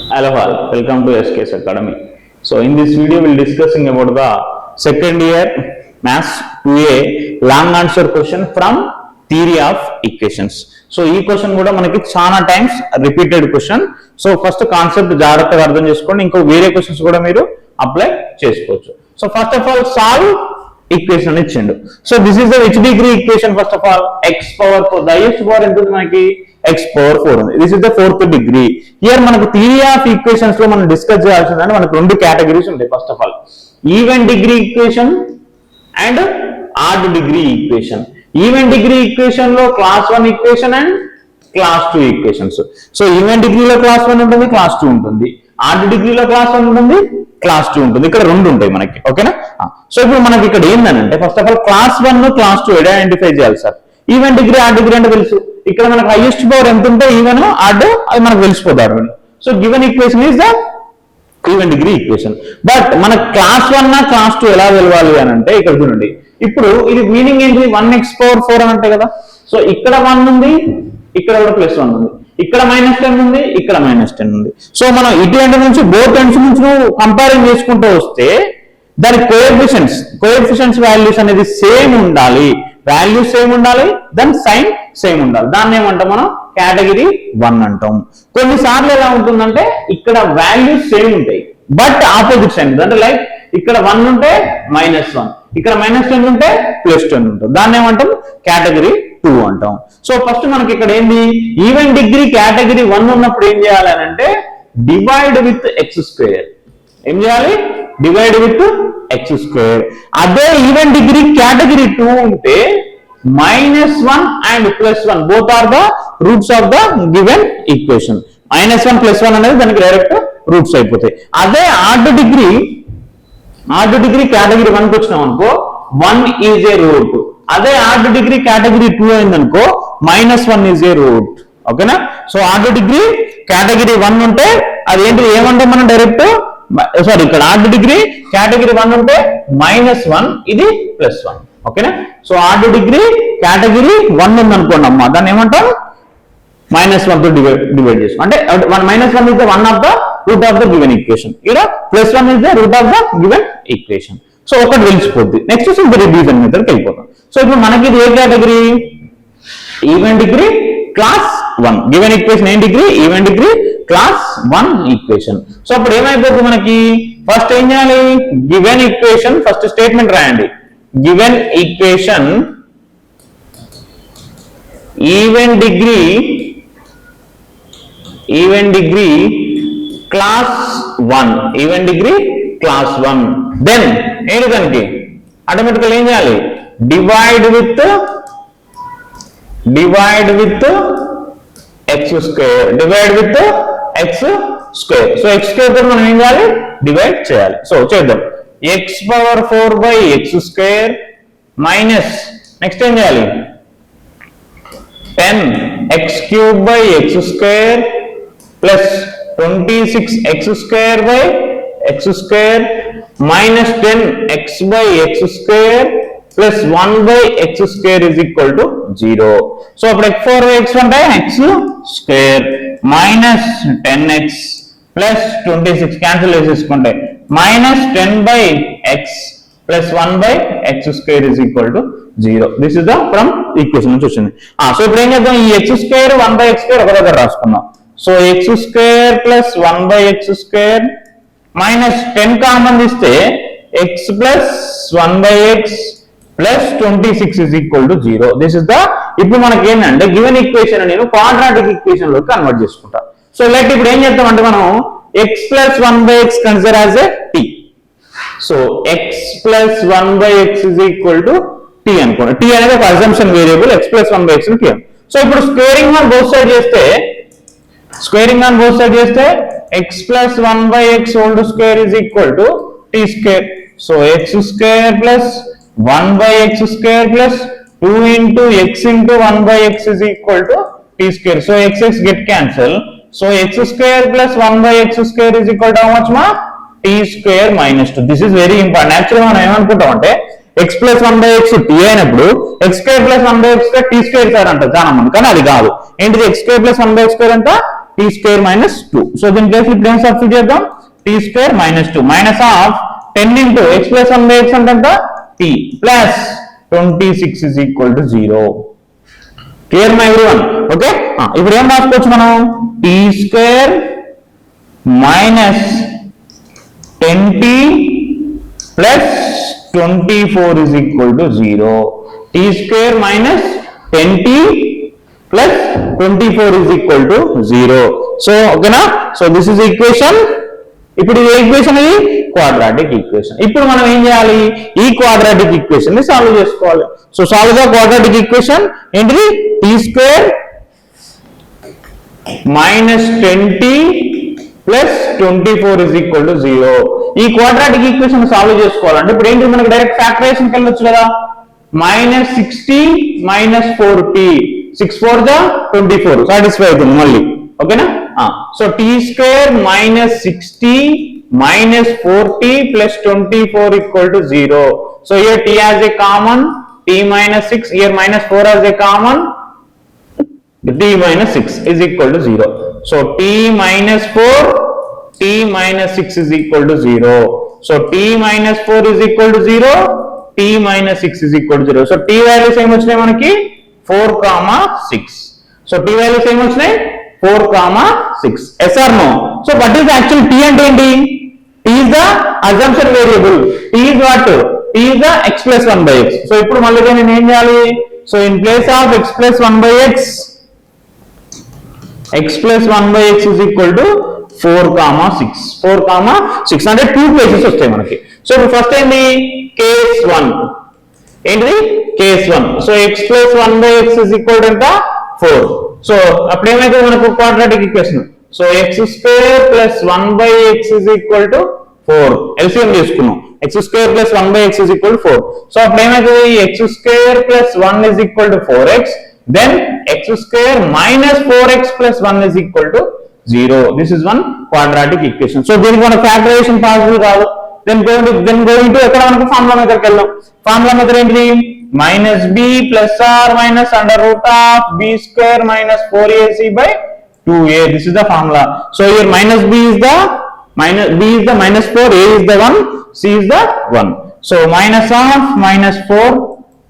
Hello all, welcome to SKS Academy. So in this video we'll discussing about the second year Maths 2A long answer question from theory of equations. So ఈ question కూడా మనకి చాలా times repeated question. So first concept జాగ్రత్తగా అర్థం చేసుకోండి, ఇంకో వేరే questions కూడా మీరు అప్లై చేసుకోవచ్చు. So first of all solve equation ఇచ్చిండు. So this is the which degree equation? First of all x power 4, the highest power ఎంత ఉంది మనకి? x పవర్ 4 ఉంది. This is the fourth degree. Here మనకు theory of equations లో మనం discuss చేయాల్సిందంటే మనకు రెండు కేటగిరీస్ ఉంటాయి. First of all even degree equation and odd degree equation. Even degree equation లో class 1 equation and class 2 equations. So even డిగ్రీలో class 1 ఉంటుంది, క్లాస్ 2 ఉంటుంది. ఆడ్ డిగ్రీలో క్లాస్ 1 ఉంటుంది, క్లాస్ 2 ఉంటుంది. ఇక్కడ రెండు ఉంటాయి మనకి, ఓకేనా? సో ఇప్పుడు మనకి ఇక్కడ ఏంటంటే first of all class 1 class 2 identify చేయాలి sir. Even degree odd degree అంటే తెలుసు. ఇక్కడ మనకు హైయెస్ట్ పవర్ ఎంత ఉంటే ఈవెన్ ఆడ్ అది మనకు తెలిసిపోతారు. So given equation is the even degree equation. But మన క్లాస్ 1 క్లాస్ 2 ఎలా తెలవాలి అని అంటే ఇక్కడ చూడండి. ఇప్పుడు ఇది మీనింగ్ ఏంటి? 1x పవర్ 4 అని అంటే కదా. సో ఇక్కడ 1 ఉంది, ఇక్కడ కూడా +1 ఉంది, ఇక్కడ -10 ఉంది, ఇక్కడ -10 ఉంది. సో మనం ఇటు ఎండ్ నుంచి బోత్ ఎండ్స్ నుంచి కంపేరింగ్ చేసుకుంటూ వస్తే దాని కోఎఫిషియెంట్స్ వాల్యూస్ అనేది సేమ్ ఉండాలి, వాల్యూస్ సేమ్ ఉండాలి, దాని సైన్ సేమ్ ఉండాలి. దాన్ని ఏమంటాం మనం? కేటగిరీ 1 అంటాం. కొన్నిసార్లు ఎలా ఉంటుందంటే ఇక్కడ వాల్యూస్ సేమ్ ఉంటాయి బట్ ఆపోజిట్ సైన్, అంటే లైక్ ఇక్కడ 1 ఉంటే -1, ఇక్కడ -10 ఉంటే +10 ఉంటుంది. దాన్ని ఏమంటాం? కేటగిరీ 2 అంటాం. సో ఫస్ట్ మనకి ఇక్కడ ఏంది? ఈవెన్ డిగ్రీ కేటగిరీ 1 ఉన్నప్పుడు ఏం చేయాలి అని అంటే డివైడ్ విత్ x². ఏం చేయాలి? Divide with x². అదే ఈవెన్ డిగ్రీ కేటగిరీ 2 ఉంటే -1 and +1 both are the roots of the given equation. -1 +1 అనేది దానికి డైరెక్ట్ రూట్స్ అయిపోతాయి. అదే ఆడ్ డిగ్రీ కేటగిరీ 1 కి వచ్చినాం అనుకో 1 ఈజ్ ఏ రూట్. అదే ఆడ్ డిగ్రీ కేటగిరీ 2 అయిందనుకో -1 ఈజ్ ఏ రూట్. ఓకేనా? సో ఆడ్ డిగ్రీ కేటగిరీ 1 ఉంటే అది ఏంటి ఏమంటాం మనం? డైరెక్ట్ సారీ, ఇక్కడ ఆడ్ డిగ్రీ కేటగిరీ 1 ఉంటే -1, ఇది +1. ఓకేనా? సో ఆడ్ డిగ్రీ కేటగిరీ 1 ఉంది అనుకోండి అమ్మా, దాన్ని ఏమంటాం? -1 తో డివైడ్ చేస్తాం. అంటే -1 is the one of the root of the given equation. ఇక్కడ +1 is the root of the given equation. So ఒకటి తెలిసిపోద్ది. నెక్స్ట్ సింపుల్ డివిజన్ మెథడ్కి వెళ్ళిపోతాం. సో ఇప్పుడు మనకి ఇది ఏ category? Even degree class 1. Given equation ఏం డిగ్రీ? Even degree class 1 equation. So అప్పుడు ఏమైపోతుంది మనకి? ఫస్ట్ ఏం చేయాలి? గివెన్ ఈక్వేషన్ ఫస్ట్ స్టేట్మెంట్ రాయండి. Given equation even degree class 1. Even degree class 1. Then ఏంటి దానికి ఆటోమేటికల్ ఏం చేయాలి? Divide with x². Divide with x². So x² తో మనం ఏం చేయాలి? డివైడ్ చేయాలి. సో చేద్దాం. x power 4/x² minus next ఏం చేయాలి? 10x³ plus 26x² minus 10x/x² plus 1/x² is equal to 0. So అప్పుడు x4/x అంటే x² minus 10x plus 26 cancel చేసేసుకుంటే minus 10/x plus 1/x² is equal to 0. This is the from equation నుంచి వచ్చింది. So ఇప్పుడు ఏం చేద్దాం? ఈ x² 1/x² ఒక దగ్గర రాసుకుందాం. So x² plus 1/x² minus 10 common ఇస్తే x plus 1/x plus 26 is equal to 0. This is the ఇప్పుడు మనకి ఏంటంటే గివెన్ ఈక్వేషన్ నేను క్వాడ్రాటిక్ ఈక్వేషన్ లోకి కన్వర్ట్ చేసుకుంటా. సో లైక్ ఇప్పుడు ఏం చేద్దామంటే మనం x plus 1/x consider as a t. So x plus 1/x is equal to t అనుకోండి. t అనేది ఒక assumption variable, x plus 1/x ని t. సో ఇప్పుడు స్క్వేరింగ్ ఆన్ బోత్ సైడ్ చేస్తే x plus 1/x whole square is equal to t². So x² plus 1/x² plus 2 into x into 1/x is equal to t². So x get cancel. So x² plus 1/x² is equal to how much ma? t² minus 2. This is very important. Actually మనం ఏమనుకుంటాం అంటే x plus 1/x t అయినప్పుడు x² plus 1/x² t² sir అంటారు చాలా మంది, కానీ అది కాదు. ఏంటిది? x² plus 1/x² అంతా t square minus 2. So దీని ప్లేస్ ఇప్పుడు ఏం సబ్స్టిట్యూట్ చేద్దాం, t square minus 2 minus of 10 into x plus 1 by x అంటే ఎంత t plus 26 is equal to 0. Clear my everyone? Okay. ఇప్పుడు ఏం రాసుకోవచ్చు మనం, t square minus 10t plus 24 is equal to 0. t square minus 10t plus 24 is equal to 0. So okay na, so this is the equation. ఇప్పుడు ఈ equation ఇది quadratic equation. ఇప్పుడు మనం ఏం చేయాలి, ఈ క్వాడ్రాటిక్ ఈక్వేషన్ ని సాల్వ్ చేసుకోవాలి. So solve the quadratic equation ఏంటిది, t square minus 10t plus 24 is equal to 0. ఈ క్వాడ్రాటిక్ ఈక్వేషన్ సాల్వ్ చేసుకోవాలంటే ఇప్పుడు ఏంటి, మనకి డైరెక్ట్ ఫ్యాక్టరైజేషన్ వెళ్ళొచ్చు కదా, minus 60 minus 4t 6 4 the 24 satisfy అవుతుంది మళ్ళీ. ఓకేనా, so t square minus 60 minus 4t plus 24 equal to 0. So here t has a common, t minus 6, here minus 4 has a common, t minus 6 is equal to 0. So t minus 4, t minus 6 is equal to 0. So t minus 4 is equal to 0, t minus 6 is equal to 0. So t values ఏం వచ్చినాయి మనకి 4, 6. So t values ఏం వచ్చినాయి 4, 6. Yes or no? So what is actually t అంటే ఏంటి, t is the assumption variable, t is what, t is the x plus 1 by x. So ఇప్పుడు మళ్ళీ నేను ఏం చేయాలి, so in place of x plus 1 by x, x plus 1 by x is equal to 4, 6. 4, 6 అంటే 2 places వస్తాయి మనకి. So ఇప్పుడు first ఏంటి, కేస్ 1 ఏంటిది, case 1. So x plus 1 by x is equal to ఎంత 4. సో అప్పుడు ఏమైతే మనకు quadratic equation, so x square plus 1 by x is equal to 4. LCM తీసుకున్నాం, x square plus 1 by x is equal to 4. So అప్పుడు ఏమైతుంది, x square plus 1 is equal to 4x, then x square minus 4x plus 1 is equal to 0. This is one quadratic equation. So దీనికి మన factorisation possible కాదు. then going to ఎక్కడ మనకు formula method కి వెళ్దాం. Formula method ఏంటి, minus b plus or minus under root of b square minus 4ac by 2a. This is the formula. So here minus b is the minus 4, a is the 1, c is the 1. So minus of minus 4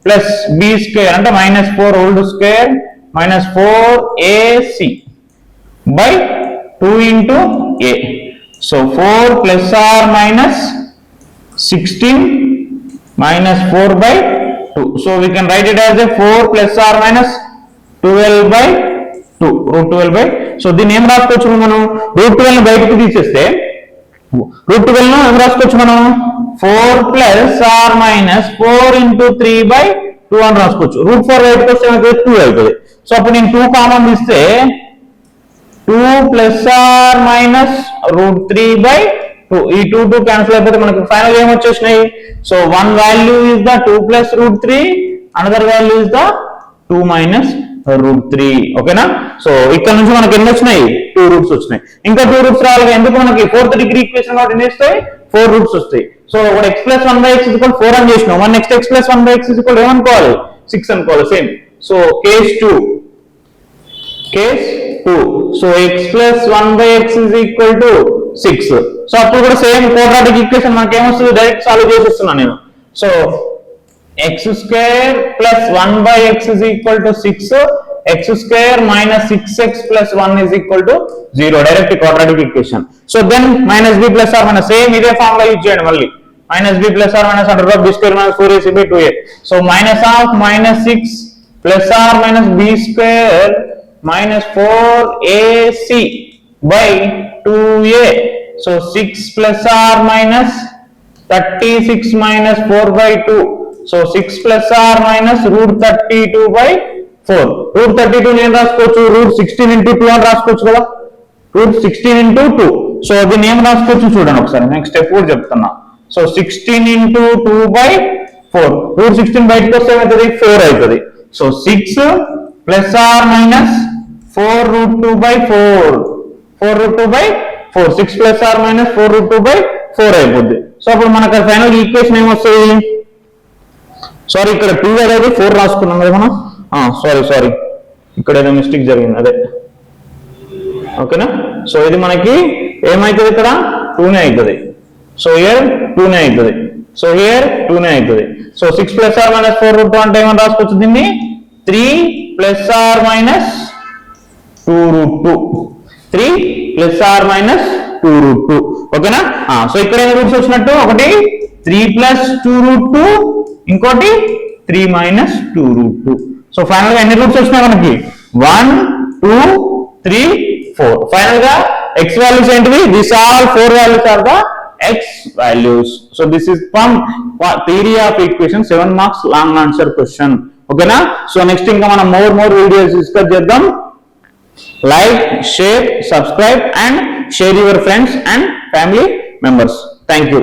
plus b square అంటే minus 4 whole square minus 4ac by 2 into a. So 4 plus or minus 16 minus 4 by 2. So we can write it as a 4 plus or minus 12 by 2, root 12 by. So దీన్ని ఏం రాసుకోవచ్చు మనం, root 12 ని బయటకు తీసేస్తే root 12 ను ఏం రాసుకోవచ్చు మనం, 4 plus or minus 4 into 3 by 2 అని రాసుకోవచ్చు. root 4 బయటకు వస్తే మనకి 2 అవుతుంది. సో అప్పుడు నేను 2 కామన్ తీస్తే 2 plus or minus root 3 by 2. ఈ 2 క్యాన్సిల్ అయిపోతే మనకి ఫైనల్ ఏం వచ్చేసినాయి. So one value is the 2 plus root 3, another value is the 2 minus root 3. ఓకేనా, సో ఇక్కడ నుంచి మనకి ఎన్ని వచ్చినాయి, 2 రూట్స్ వచ్చినాయి. ఇంకా 2 రూట్స్ రావాలి, ఎందుకు మనకి 4th డిగ్రీ ఈక్వేషన్ కాబట్టి ఎన్ని వస్తాయి, 4 రూట్స్ వస్తాయి. సో ఒకటి x plus 1 by x is equal to 4 అని చేసినాం, one next x plus 1 by x is equal to ఏమనుకోవాలి, 6 అనుకోవాలి. Same, so case 2. So x plus 1 by x is equal to 6. So అప్పుడు కూడా సేమ్ క్వాడ్రాటిక్ ఈక్వేషన్ మనకి ఏమొస్తుంది, direct solve చేసేస్తున్నాను నేను. So x square plus 1 by x is equal to 6, x square minus 6x plus 1 is equal to 0. Direct quadratic equation. So then minus b plus or minus, same ఇదే formula use చేయండి మళ్ళీ, minus b plus or minus under root of b square minus 4ac by 2a. So minus of minus 6 plus or minus b square minus 4ac by 2a. So 6 plus or minus 36 minus 4 by 2. So 6 plus or minus root 32 by 4. Root 32 నేను రాసుకోవచ్చు, root 16 into 2 అని రాసుకోవచ్చు కదా, root 16 into 2. So దీన్ని ఏం రాసుకోవచ్చు చూడండి ఒకసారి, నెక్స్ట్ స్టెప్ కూడా చెప్తున్నా. సో 16 into 2 by 4, root 16 బయటకు వస్తే ఏమవుతుంది, 4 అవుతుంది. So 6 plus or minus 4 root 2 by 4, 4 root 2 by 4, 6 plus or minus 4 root 2 by 4 అయిపోద్ది. సో అప్పుడు మనకు ఫైనల్ ఈక్వేషన్ ఏమొస్తుంది, సారీ ఇక్కడ 2 అనేది 4 రాసుకున్నాం కదా మనం, సారీ ఇక్కడ ఏదో మిస్టేక్ జరిగింది, అదే ఓకేనా. సో ఇది మనకి ఏమైతుంది ఇక్కడ 2నే అవుతుంది. సో హియర్ 2నే అవుతుంది. సో హియర్ 2నే అవుతుంది. సో 6 + r - 4 √2 అంటే ఏమని రాసుకోవచ్చు దీన్ని 3 + r - 2 √2. 3 + r - 2 √2. ఓకేనా. సో ఇక్కడ ఎన్ని రూట్స్ వచ్చినట్టు ఒకటి 3 + 2 √2, ఇంకోటి 3 - 2 √2. సో ఫైనల్ గా ఎన్ని రూట్స్ వచ్చినాయి మనకి 1 2 3 4. ఫైనల్ గా x వాల్యూస్ ఏంటివి? These all 4 values are the x values. So this is from theory of equation 7 marks long answer question. ఓకేనా. సో నెక్స్ట్ ఇంకా మనం మోర్ వీడియోస్ డిస్కస్ చేద్దాం. Like, share, subscribe and share your friends and family members. Thank you.